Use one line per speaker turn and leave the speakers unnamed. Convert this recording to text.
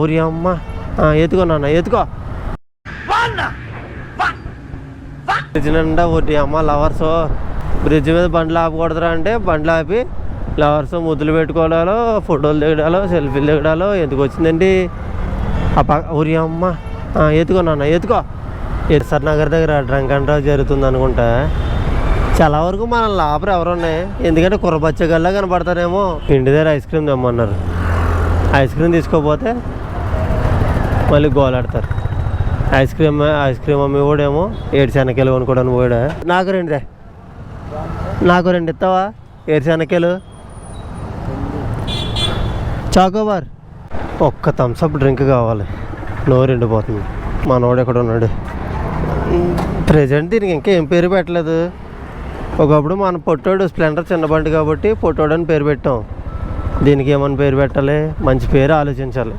ఊరి అమ్మ ఎత్తుకో నాన్న ఎత్తుకో. బ్రిడ్జ్ నిండా ఊరి అమ్మ లవర్స్. బ్రిడ్జ్ మీద బండ్లు ఆపకూడదురా అంటే బండ్లు ఆపి లవర్స్ ముద్దులు పెట్టుకోవడాలో, ఫోటోలు దిగడాలో, సెల్ఫీలు దిగడాలో. ఎందుకు వచ్చిందండి ఊరి అమ్మ ఎత్తుకో నాన్న ఎత్తుకో. ఎస్ఆర్ నగర్ దగ్గర డ్రంక్ అండ్ డ్రైవ్ జరుగుతుంది అనుకుంటా. చాలా వరకు మనల్ని ఆపరు ఎవరున్నాయి, ఎందుకంటే కుర్రబచ్చగల్లా కనపడతారేమో. ఇంటి దగ్గర ఐస్ క్రీమ్ తెమ్మన్నారు. ఐస్ క్రీమ్ తీసుకోపోతే మళ్ళీ గోలాడతారు. ఐస్ క్రీమ్ అమ్మి కూడా 7 శనక్కాయలు కొనుక్కోవడానికి పోయాడా. నాకు 2 ఇస్తావా? 7 శనక్కాయలు చాకోబార్. ఒక్క థమ్స్అప్ డ్రింక్ కావాలి, నోరు ఎండిపోతుంది. మనోడు ఎక్కడ ఉన్నాడు ప్రజెంట్? దీనికి ఇంకా ఏం పేరు పెట్టలేదు. ఒకప్పుడు మన పొట్టోడు స్ప్లెండర్ చిన్న బండి కాబట్టి పొట్టోడు అని పేరు పెట్టాం. దీనికి ఏమని పేరు పెట్టాలి? మంచి పేరు ఆలోచించాలి.